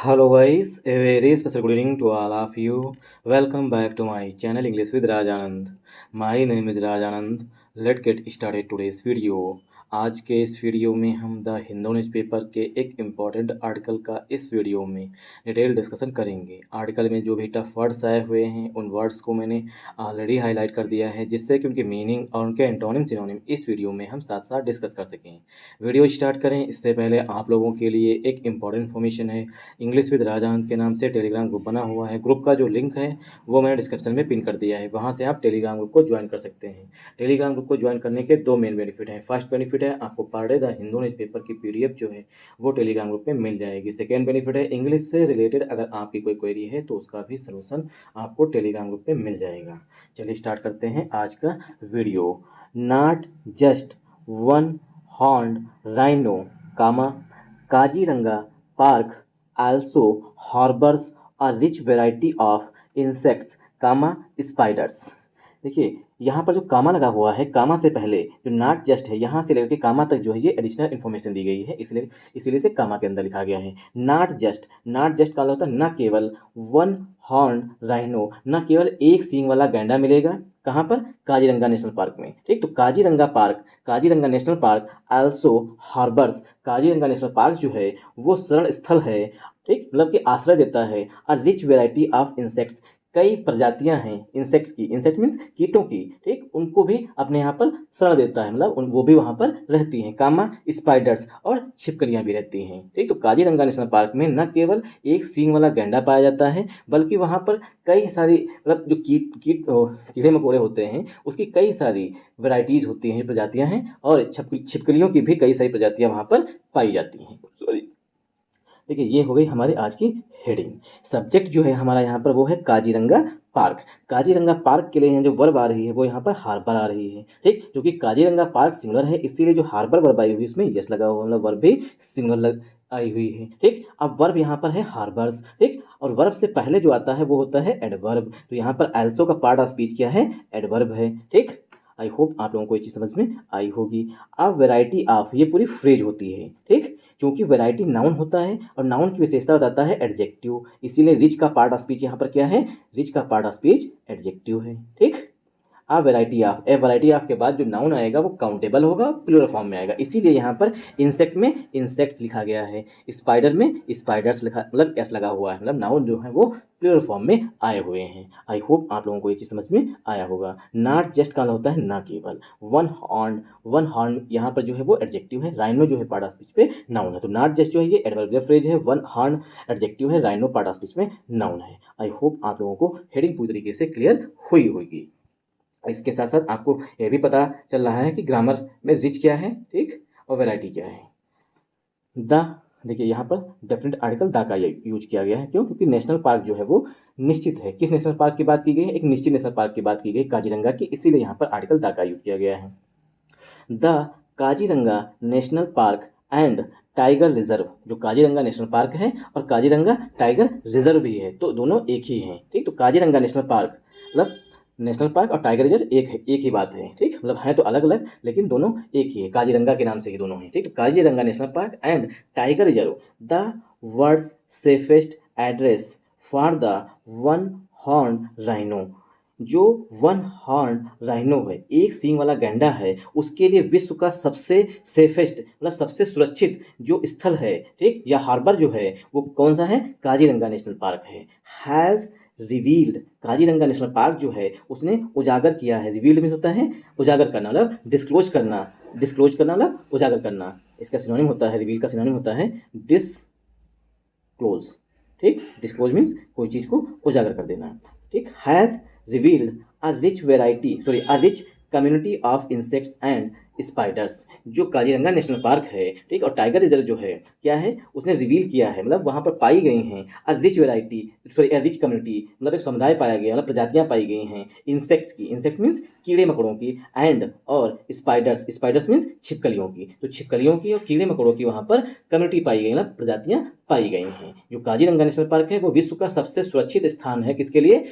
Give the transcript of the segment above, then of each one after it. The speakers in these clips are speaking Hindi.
Hello guys, a very special good evening to all of you. Welcome back to my channel English with Rajanand. My name is Rajanand. Let's get started today's video. आज के इस वीडियो में हम द हिंदू न्यूज़पेपर के एक इम्पॉर्टेंट आर्टिकल का इस वीडियो में डिटेल डिस्कशन करेंगे। आर्टिकल में जो भी टफ वर्ड्स आए हुए हैं उन वर्ड्स को मैंने ऑलरेडी हाईलाइट कर दिया है, जिससे कि उनकी मीनिंग और उनके एंटोनिम सिनोनिम इस वीडियो में हम साथ साथ डिस्कस कर सकें। वीडियो स्टार्ट करें इससे पहले आप लोगों के लिए एक इम्पॉर्टेंट इन्फॉर्मेशन है। इंग्लिश विद राजानंद के नाम से टेलीग्राम ग्रुप बना हुआ है। ग्रुप का जो लिंक है वो मैंने डिस्क्रिप्शन में पिन कर दिया है, वहाँ से आप टेलीग्राम ग्रुप को ज्वाइन कर सकते हैं। टेलीग्राम ग्रुप को ज्वाइन करने के दो मेन बेनिफिट हैं। फर्स्ट बेनिफिट है आपको per day the Hindu newspaper की PDF जो है वो टेलीग्राम ग्रुप में मिल जाएगी। सेकेंड बेनिफिट है इंग्लिश से रिलेटेड अगर आपकी कोई क्वेरी है तो उसका भी सलूशन आपको टेलीग्राम ग्रुप में मिल जाएगा। चलिए स्टार्ट करते हैं आज का video. Not just one horned rhino comma Kaziranga park also harbors a rich variety of insects, comma spiders. देखिए यहाँ पर जो कामा लगा हुआ है, कामा से पहले जो नॉट जस्ट है यहाँ से लेकर के कामा तक जो है ये एडिशनल इन्फॉर्मेशन दी गई है, इसलिए से कामा के अंदर लिखा गया है। नॉट जस्ट का होता है न केवल वन हॉर्न राइनो, न केवल एक सींग वाला गैंडा मिलेगा। कहाँ पर? काजीरंगा नेशनल पार्क में। ठीक, तो Kaziranga national park also harbours, Kaziranga national park जो है वो शरण स्थल है। ठीक, मतलब कि आश्रय देता है a rich variety of insects, कई प्रजातियां हैं इंसेक्ट्स की। इंसेक्ट मीन्स कीटों की। ठीक, उनको भी अपने यहाँ पर शरण देता है, मतलब वो भी वहाँ पर रहती हैं। कामा स्पाइडर्स, और छिपकलियाँ भी रहती हैं। ठीक, तो काजीरंगा नेशनल पार्क में न केवल एक सींग वाला गैंडा पाया जाता है बल्कि वहाँ पर कई सारी मतलब जो कीड़े मकोड़े होते हैं उसकी कई सारी वैरायटीज़ होती हैं, प्रजातियाँ हैं, और छिपकलियों की भी कई सारी प्रजातियाँ वहाँ पर पाई जाती हैं। सॉरी, देखिए ये हो गई हमारी आज की हेडिंग। सब्जेक्ट जो है हमारा यहाँ पर वो है काजीरंगा पार्क। काजीरंगा पार्क के लिए यहाँ जो वर्ब आ रही है वो यहाँ पर हार्बर आ रही है। ठीक, जो कि काजीरंगा पार्क सिंगुलर है इसीलिए जो हार्बर वर्ब आई हुई उसमें यस लगा हुआ, मतलब वर्ब भी सिंगुलर आई हुई है। ठीक, अब वर्ब यहाँ पर है हार्बर्स। ठीक, और वर्ब से पहले जो आता है वो होता है एडवर्ब। तो यहाँ पर एल्सो का पार्ट ऑफ स्पीच क्या है? एडवर्ब है। ठीक, आई होप आप लोगों को ये चीज़ समझ में आई होगी। अब वैरायटी ऑफ, ये पूरी फ्रेज होती है। ठीक, क्योंकि वैरायटी नाउन होता है और नाउन की विशेषता बताता है एडजेक्टिव, इसीलिए रिच का पार्ट ऑफ स्पीच यहाँ पर क्या है? रिच का पार्ट ऑफ स्पीच एडजेक्टिव है। ठीक, a variety of, a variety of के बाद जो नाउन आएगा वो काउंटेबल होगा, प्लूरल फॉर्म में आएगा, इसीलिए यहाँ पर इंसेक्ट में इंसेक्ट्स लिखा गया है, स्पाइडर में स्पाइडर्स लिखा, मतलब एस लगा हुआ है, मतलब नाउन जो है वो प्लूरल फॉर्म में आए हुए हैं। आई होप आप लोगों को ये चीज़ समझ में आया होगा। नॉट जस्ट का होता है ना केवल। वन हॉर्न यहाँ पर जो है वो एडजेक्टिव है, राइनो जो है पार्ट ऑफ स्पीच पे नाउन है। तो नॉट जस्ट जो है ये एडवर्बियल फ्रेज है, वन हॉर्न एडजेक्टिव है, राइनो पार्ट ऑफ स्पीच में नाउन है। आई होप आप लोगों को हेडिंग पूरी तरीके से क्लियर हुई होगी। इसके साथ साथ आपको यह भी पता चल रहा है कि ग्रामर में रिच क्या है, ठीक, और वैरायटी क्या है। द, देखिए यहाँ पर डेफिनेट आर्टिकल द का यूज किया गया है। क्यों? क्योंकि नेशनल पार्क जो है वो निश्चित है। किस नेशनल पार्क की बात की गई है? एक निश्चित नेशनल पार्क की बात की गई, काजीरंगा की, इसीलिए यहाँ पर आर्टिकल द का यूज किया गया है। The Kaziranga national park and tiger reserve, जो काजीरंगा नेशनल पार्क है और काजीरंगा टाइगर रिजर्व भी है, तो दोनों एक ही हैं। ठीक, तो काजीरंगा नेशनल पार्क मतलब नेशनल पार्क और टाइगर रिजर्व एक ही बात है। ठीक, मतलब है तो अलग अलग लेकिन दोनों एक ही है, काजीरंगा के नाम से ही दोनों हैं। ठीक, तो Kaziranga national park and tiger reserve the world's safest address for the one horn rhino, जो वन हॉर्न राइनो है, एक सींग वाला गैंडा है, उसके लिए विश्व का सबसे सेफेस्ट मतलब सबसे सुरक्षित जो स्थल है, ठीक, या हार्बर जो है वो कौन सा है? काजीरंगा नेशनल पार्क है। Has revealed, Kaziranga national park जो है उसने उजागर किया है। रिवील्ड में होता है उजागर करना, मतलब डिस्क्लोज करना मतलब उजागर करना। इसका सिनोनिम होता है, रिवील का सिनोनिम होता है डिस्क्लोज। ठीक, डिस्क्लोज मीन्स कोई चीज़ को उजागर कर देना। ठीक, has revealed a rich community of insects and spiders, जो काजीरंगा नेशनल पार्क है, ठीक, और टाइगर रिजर्व जो है क्या है? उसने रिवील किया है, मतलब वहाँ पर पाई गई हैं अ रिच कम्युनिटी, मतलब एक समुदाय पाया गया, मतलब प्रजातियाँ पाई गई हैं इंसेक्ट्स की। इंसेक्ट्स मीन्स कीड़े मकोड़ों की, एंड और स्पाइडर्स मीन्स छिपकलियों की। तो छिपकलियों की और कीड़े मकोड़ों की वहाँ पर कम्युनिटी पाई गई, मतलब प्रजातियाँ पाई गई हैं। जो काजीरंगा नेशनल पार्क है वो विश्व का सबसे सुरक्षित स्थान है, किसके लिए?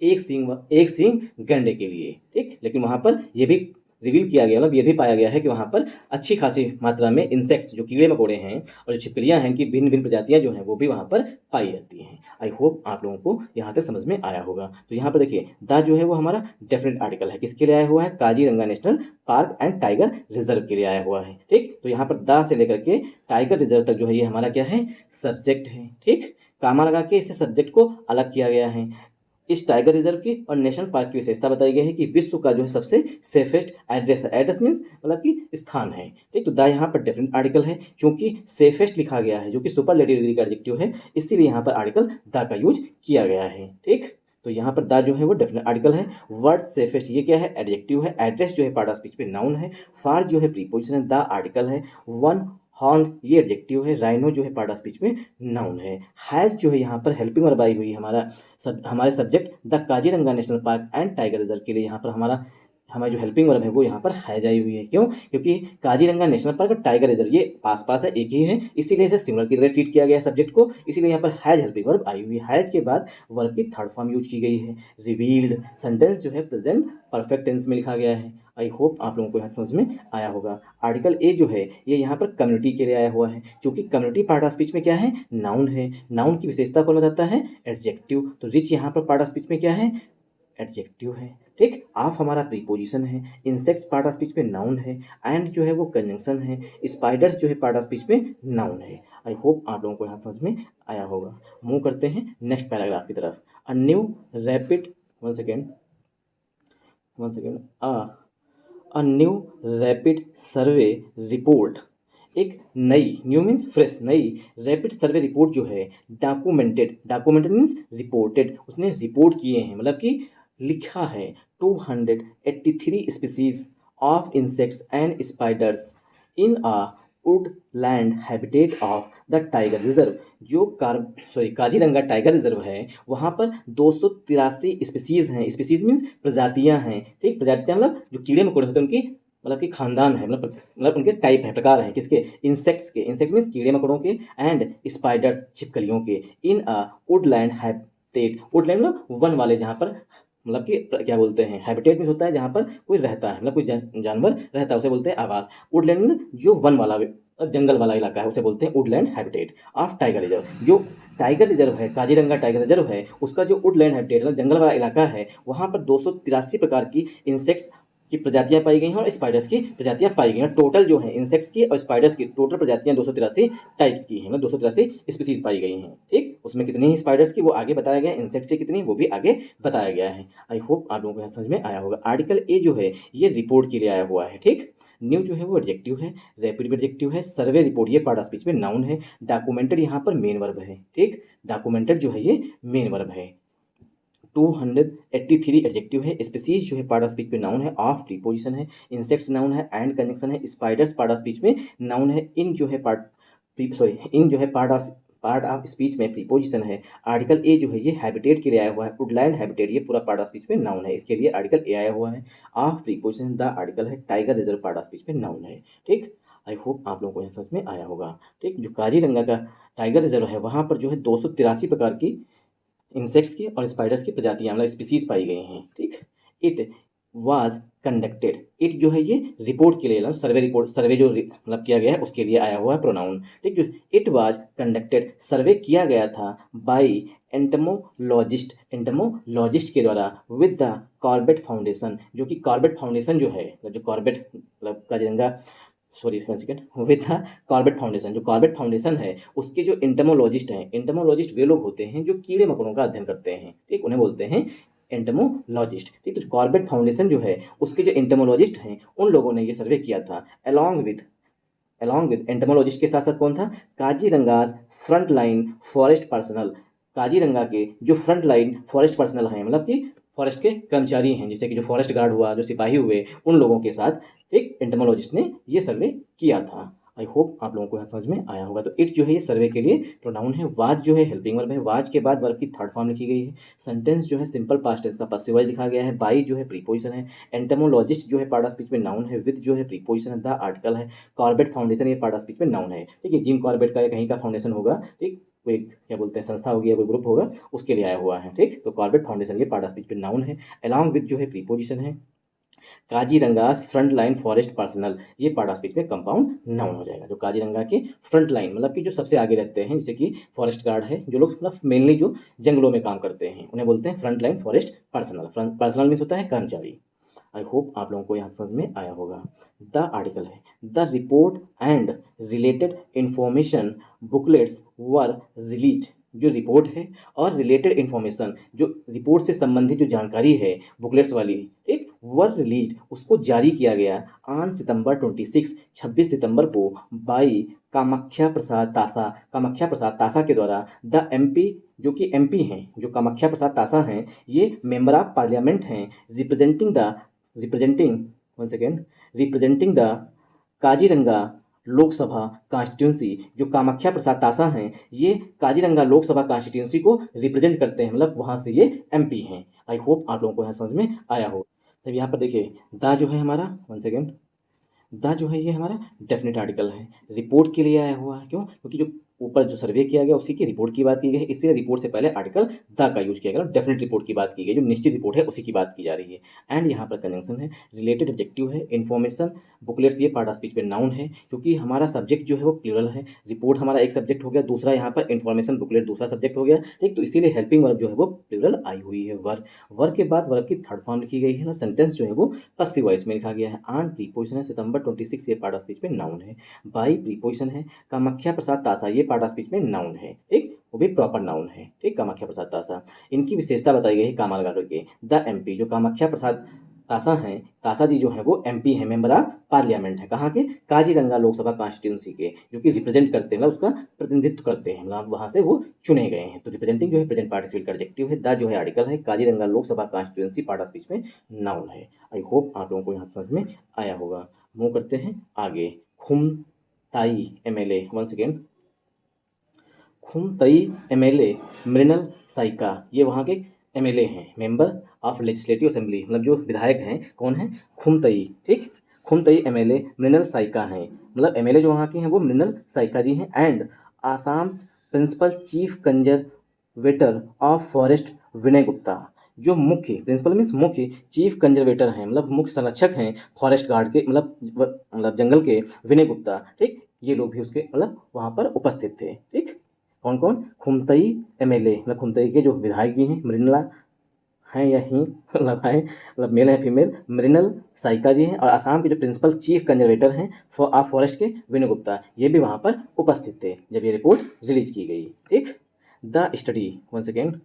एक सींग गैंडे के लिए। ठीक, लेकिन वहाँ पर ये भी रिवील किया गया, मतलब ये भी पाया गया है कि वहाँ पर अच्छी खासी मात्रा में इंसेक्ट्स जो कीड़े मकोड़े हैं और जो छिपकलियाँ हैं कि भिन्न भिन्न प्रजातियाँ जो हैं वो भी वहाँ पर पाई जाती हैं। आई होप आप लोगों को यहाँ तक समझ में आया होगा। तो यहाँ पर देखिए द जो है वो हमारा डेफिनेट आर्टिकल है, किसके लिए आया हुआ है, Kaziranga national park and tiger reserve के लिए आया हुआ है। ठीक, तो यहाँ पर द से लेकर के टाइगर रिजर्व तक जो है ये हमारा क्या है, सब्जेक्ट है। ठीक, कामा लगा के इससे सब्जेक्ट को अलग किया गया है। इस टाइगर रिजर्व की और नेशनल पार्क की विशेषता बताई गई है कि विश्व का जो है सबसे सेफेस्ट एड्रेस है। एड्रेस मीन्स मतलब कि स्थान है। ठीक, तो द यहाँ पर डेफिनेट आर्टिकल है, क्योंकि सेफेस्ट लिखा गया है जो कि सुपरलेटिव डिग्री का एडजेक्टिव है, इसीलिए यहाँ पर आर्टिकल द का यूज किया गया है। ठीक, तो यहाँ पर द जो है वो डेफिनेट आर्टिकल है। वर्ड सेफेस्ट ये क्या है, एडजेक्टिव है। एड्रेस जो है पार्ट ऑफ स्पीच में नाउन है। फार जो है प्रीपोजिशन है। द आर्टिकल है। वन हॉर्न ये एडजेक्टिव है। राइनो जो है पार्ट ऑफ स्पीच में नाउन है। हैज जो है यहाँ पर हेल्पिंग वर्ब आई हुई है। हमारे subject the Kaziranga national park and tiger reserve के लिए यहाँ पर हमारी जो हेल्पिंग वर्ब है वो यहाँ पर हैज आई हुई है। क्यों, क्योंकि काजीरंगा नेशनल पार्क और टाइगर रिजर्व ये पास पास है, एक ही है, इसीलिए इसे सिमिलर की तरह ट्रीट किया गया है सब्जेक्ट को, इसीलिए यहाँ पर हैज हेल्पिंग वर्ब आई हुई है। हैज के बाद वर्ब की थर्ड फॉर्म यूज की गई है। रिवील्ड सेंटेंस जो है प्रेजेंट परफेक्ट टेंस में लिखा गया है। आई होप आप लोगों को यहाँ समझ में आया होगा। आर्टिकल ए जो है ये यहाँ पर कम्युनिटी के लिए आया हुआ है, क्योंकि कम्युनिटी पार्ट ऑफ स्पीच में क्या है, नाउन है। नाउन की विशेषता कौन बताता है, एडजेक्टिव। तो रिच यहाँ पर पार्ट ऑफ स्पीच में क्या है, एडजेक्टिव है। ठीक, ऑफ हमारा प्रीपोजिशन है। इंसेक्ट्स पार्ट ऑफ स्पीच में नाउन है। एंड जो है वो कंजंक्शन है। स्पाइडर्स जो है पार्ट ऑफ स्पीच में नाउन है। आई होप आप लोगों को यहाँ समझ में आया होगा। मूव करते हैं नेक्स्ट पैराग्राफ की तरफ। A new rapid one second a new rapid survey report, एक नई, न्यू मीन्स फ्रेश, नई रैपिड सर्वे रिपोर्ट जो है डॉक्यूमेंटेड मीन्स रिपोर्टेड, उसने रिपोर्ट किए हैं मतलब कि लिखा है 283 species of insects and spiders in a Woodland habitat of the tiger reserve. जो काजीरंगा टाइगर रिजर्व है वहाँ पर 283 स्पीसीज हैं। स्पीसीज मीन्स प्रजातियाँ हैं। ठीक, प्रजातियाँ मतलब जो कीड़े मकोड़े होते हैं उनकी मतलब कि खानदान है, मतलब उनके टाइप है, प्रकार हैं, किसके, इंसेक्ट्स के। इंसेक्ट्स मीन्स कीड़े मकोड़ों के। एंड स्पाइडर्स छिपकलियों के। इन अ वुडलैंड हैबिटेट, वुडलैंड मतलब वन वाले, जहाँ पर मतलब कि क्या बोलते हैं, हैबिटेट मीन्स होता है जहाँ पर कोई रहता है, मतलब कोई जानवर रहता है उसे बोलते हैं आवास। वुडलैंड मीन्स जो वन वाला जंगल वाला इलाका है उसे बोलते हैं Woodland habitat of tiger reserve. जो टाइगर रिजर्व है, काजीरंगा टाइगर रिजर्व है, उसका जो वुडलैंड हैबिटेट मतलब जंगल वाला इलाका है, वहाँ पर 283 प्रकार की इंसेक्ट्स की प्रजातियां पाई गई हैं और स्पाइडर्स की प्रजातियां पाई गई हैं। टोटल जो है इंसेक्ट्स की और स्पाइडर्स की टोटल प्रजातियां 283 टाइप्स की हैं, मतलब 283 स्पीसीज पाई गई हैं। ठीक, उसमें कितनी ही स्पाइडर्स की वो आगे बताया गया है, इंसेक्ट्स की कितनी वो भी आगे बताया गया है। आई होप आप लोगों को समझ में आया होगा। आर्टिकल ए जो है ये रिपोर्ट के लिए आया हुआ है। ठीक, न्यू जो है वो एडजेक्टिव है। रैपिड भी एडजेक्टिव है। सर्वे रिपोर्ट ये पार्ट ऑफ स्पीच में नाउन है। डॉक्यूमेंटेड यहाँ पर मेन वर्ब है। ठीक, डॉक्यूमेंटेड जो है ये मेन वर्ब है। 283 एडजेक्टिव है। स्पीसीज जो है पार्ट ऑफ स्पीच में नाउन है। ऑफ प्रीपोजिशन है। इंसेक्ट्स नाउन है। एंड कंजंक्शन है। स्पाइडर्स पार्ट ऑफ स्पीच में नाउन है। इन जो है पार्ट ऑफ स्पीच में प्रीपोजिशन है। आर्टिकल ए जो है ये हैबिटेट के लिए आया हुआ है। वुडलैंड हैबिटेट ये पूरा पार्ट ऑफ स्पीच में नाउन है, इसके लिए आर्टिकल ए आया हुआ है। ऑफ प्रीपोजिशन द आर्टिकल है। Tiger reserve part of speech में नाउन है। ठीक, आई होप आप लोगों को यह समझ में आया होगा। ठीक, जो काजीरंगा का टाइगर रिजर्व है वहाँ पर जो है 283 प्रकार की इंसेक्ट्स की और स्पाइडर्स की प्रजातियां मतलब स्पीसीज पाई गई हैं। ठीक, इट वाज कंडक्टेड, इट जो है ये रिपोर्ट के लिए मतलब सर्वे जो मतलब किया गया है उसके लिए आया हुआ है प्रोनाउन। ठीक, जो इट वाज कंडक्टेड सर्वे किया गया था बाय एंटमोलॉजिस्ट के द्वारा विद द कॉर्बेट फाउंडेशन, जो कि कॉर्बेट फाउंडेशन जो है जो कॉर्बेट मतलब Kaziranga with the Corbett foundation, जो कॉर्बेट फाउंडेशन है उसके जो एंटमोलॉजिस्ट हैं, एंटमोलॉजिस्ट वे लोग होते हैं जो कीड़े मकोड़ों का अध्ययन करते हैं। ठीक, उन्हें बोलते हैं एंटमोलॉजिस्ट। ठीक, तो कॉर्बेट फाउंडेशन जो है उसके जो एंटमोलॉजिस्ट हैं उन लोगों ने ये सर्वे किया था। अलॉन्ग विद एंटमोलॉजिस्ट के साथ साथ कौन था, Kaziranga's front line forest personnel, Kaziranga के जो फ्रंट लाइन फॉरेस्ट पर्सनल हैं मतलब कि फॉरेस्ट के कर्मचारी हैं, जैसे कि जो फॉरेस्ट गार्ड हुआ, जो सिपाही हुए, उन लोगों के साथ एक एंटमोलॉजिस्ट ने ये सर्वे किया था। आई होप आप लोगों को यहाँ समझ में आया होगा। तो इट जो है ये सर्वे के लिए प्रोनाउन है। वाज जो है हेल्पिंग वर्ब है। वाज के बाद वर्ब की थर्ड फॉर्म लिखी गई है। सेंटेंस जो है सिंपल पास्ट टेंस का पसिव वॉइस लिखा गया है। बाई जो है प्रीपोजिशन है। एंटमोलॉजिस्ट जो है पार्ट ऑफ स्पीच में नाउन है। विद जो है प्रीपोजिशन है। द आर्टिकल है। कॉर्बेट फाउंडेशन ये पार्ट ऑफ स्पीच में नाउन है। ठीक है, जिम कॉर्बेट का या कहीं का फाउंडेशन होगा, ठीक, कोई क्या बोलते हैं संस्था होगी या कोई ग्रुप होगा, उसके लिए आया हुआ है। ठीक, तो कॉर्बेट फाउंडेशन ये पार्ट ऑफ स्पीच में नाउन है। अलॉन्ग विद जो है प्रीपोजिशन है। काजीरंगास फ्रंट लाइन फॉरेस्ट पर्सनल, ये पार्ट ऑफ स्पीच में कंपाउंड नाउन हो जाएगा। जो काजीरंगा के फ्रंट लाइन मतलब कि जो सबसे आगे रहते हैं, जैसे कि फॉरेस्ट गार्ड है, जो लोग मतलब मेनली जो जंगलों में काम करते हैं, उन्हें बोलते हैं front line forest personal. Personal means होता है कर्मचारी। आई होप आप लोगों को यहाँ समझ में आया होगा। द आर्टिकल है the report and related information booklets were release. जो रिपोर्ट है और रिलेटेड इन्फॉर्मेशन, जो रिपोर्ट से संबंधित जो जानकारी है बुकलेट्स वाली, ठीक, वर रिलीज, उसको जारी किया गया ऑन सितंबर 26 सितंबर को बाई कामाख्या प्रसाद तासा। कामाख्या प्रसाद तासा के द्वारा द एमपी, जो कि एमपी हैं, जो कामाख्या प्रसाद तासा हैं, ये मेंबर ऑफ पार्लियामेंट हैं, representing one second representing the Kaziranga Lok Sabha constituency. जो कामाख्या प्रसाद तासा हैं, ये काजीरंगा लोकसभा कॉन्स्टिट्यूंसी को रिप्रेजेंट करते हैं, मतलब वहाँ से ये एमपी हैं। आई होप आप लोगों को यहाँ समझ में आया हो। तब यहाँ पर देखिए द जो है हमारा, वन सेकेंड, द जो है ये हमारा डेफिनेट आर्टिकल है, रिपोर्ट के लिए आया हुआ है। क्यों? क्योंकि जो ऊपर जो सर्वे किया गया उसी की रिपोर्ट की बात की गई है, इसलिए रिपोर्ट से पहले आर्टिकल द का यूज किया गया। डेफिनेट रिपोर्ट की बात की गई, जो निश्चित रिपोर्ट है उसी की बात की जा रही है। एंड यहाँ पर कंजंक्शन है, रिलेटेड एडजेक्टिव है, इन्फॉर्मेशन बुकलेट्स, ये पार्ट ऑफ स्पीच में नाउन है, क्योंकि हमारा सब्जेक्ट जो है वो प्लूरल है। रिपोर्ट हमारा एक सब्जेक्ट हो गया, दूसरा यहाँ पर इन्फॉर्मेशन बुकलेट दूसरा सब्जेक्ट हो गया, ठीक। तो इसीलिए हेल्पिंग वर्ब जो है वो प्लूरल आई हुई है। वर्ब के बाद वर्ब की थर्ड फॉर्म लिखी गई है ना, सेंटेंस जो है वो पसिव वॉइस में लिखा गया है। ऑन प्रीपोजिशन है, सितंबर 26, ये पार्ट ऑफ स्पीच में नाउन है। बाई प्रीपोजिशन है, कामाख्या प्रसाद तासा, ये पार्ट ऑफ स्पीच में नाउन है, ठीक, वो भी प्रॉपर नाउन है, ठीक। कामाख्या प्रसाद तासा, इनकी विशेषता बताई गई है कामा लगा करके। द एमपी, जो कामाख्या प्रसाद तासा हैं, तासा जी जो हैं वो एमपी हैं, मेंबर ऑफ पार्लियामेंट है। कहाँ के? काजीरंगा लोकसभा कॉन्स्टिट्यूंसी के, जो कि रिप्रेजेंट करते हैं, मतलब उसका प्रतिनिधित्व करते हैं, मतलब वहाँ से वो चुने गए हैं। तो रिप्रेजेंटिंग जो है प्रेजेंट पार्टिसिपल का एडजेक्टिव है। द जो है आर्टिकल है, Kaziranga Lok Sabha constituency part of speech में नाउन है। आई होप आप लोगों को यहाँ समझ में आया होगा। मूव करते हैं आगे। Khumtai MLA, one second, Khumtai MLA Mrinal Saikia, ये वहाँ के एमएलए हैं, मेंबर ऑफ लेजिस्लेटिव असेंबली, मतलब जो विधायक हैं कौन है? खुमतई, ठीक। खुमतई एमएलए मृणल साइका हैं, मतलब एमएलए जो वहाँ के हैं वो मृणल साइका जी हैं। And Assam principal chief conservator of forest Vinay Gupta, जो मुख्य प्रिंसिपल मीन्स मुख्य, चीफ कंजर्वेटर हैं, मतलब मुख्य संरक्षक हैं फॉरेस्ट गार्ड के, मतलब जंगल के, विनय गुप्ता, ठीक। ये लोग भी उसके मतलब वहाँ पर उपस्थित थे, ठीक। कौन कौन? खुमतई एमएलए, मतलब खुमतई के जो विधायक जी हैं, मृणला हैं या ही मतलब है, मतलब मेल है फीमेल, मृणल साइका जी हैं। और आसाम के जो प्रिंसिपल चीफ कंजर्वेटर हैं ऑफ फॉरेस्ट के, विनय गुप्ता, ये भी वहाँ पर उपस्थित थे जब ये रिपोर्ट रिलीज की गई, ठीक। The study, one second,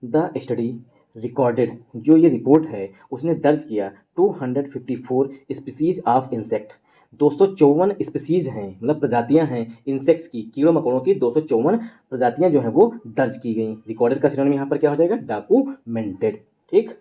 the study recorded, जो ये रिपोर्ट है उसने दर्ज किया 254 स्पीसीज ऑफ इंसेक्ट, 254 स्पीसीज हैं, मतलब प्रजातियां हैं इंसेक्ट्स की, कीड़ों मकोड़ों की 254 प्रजातियां जो हैं वो दर्ज की गई। रिकॉर्डेड का सिनोनिम यहाँ पर क्या हो जाएगा? डॉक्यूमेंटेड, ठीक।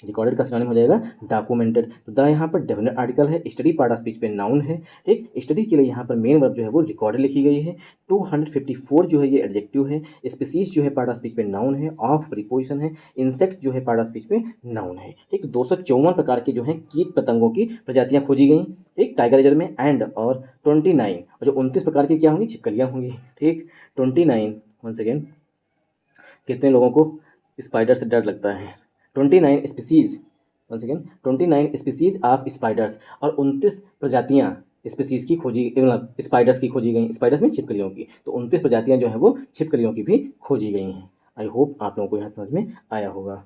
रिकॉर्डेड का सिनोनिम हो जाएगा डॉक्यूमेंटेड। तो द यहाँ पर डेफिनेट आर्टिकल है, स्टडी पार्ट ऑफ स्पीच पे नाउन है, ठीक। स्टडी के लिए यहाँ पर मेन वर्ब जो है वो रिकॉर्डेड लिखी गई है। 254 जो है ये एडजेक्टिव है, स्पीसीज जो है पार्ट ऑफ स्पीच पे नाउन है, ऑफ प्रीपोजिशन है, इंसेक्ट्स जो है पार्ट ऑफ स्पीच पे नाउन है, ठीक। 254 प्रकार के जो है कीट पतंगों की प्रजातियाँ खोजी गई, ठीक, टाइगर रिजर्व में। एंड और 29 और जो 29 प्रकार की क्या होंगी? छिपकलियाँ होंगी, ठीक। 29, वन सेकेंड, कितने लोगों को स्पाइडर से डर लगता है? 29 species, one second, 29 species of spiders, और 29 प्रजातियाँ स्पीसीज की खोजी, मतलब स्पाइडर्स की खोजी गई, स्पाइडर्स में छिपकलियों की, तो 29 प्रजातियाँ जो हैं वो छिपकलियों की भी खोजी गई हैं। आई होप आप लोगों को यहाँ समझ में आया होगा।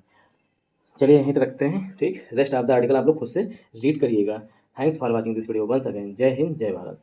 चलिए यहीं तक रखते हैं, ठीक। रेस्ट ऑफ द आर्टिकल आप लोग खुद से रीड करिएगा। Thanks for watching this video once again. जय हिंद, जय भारत।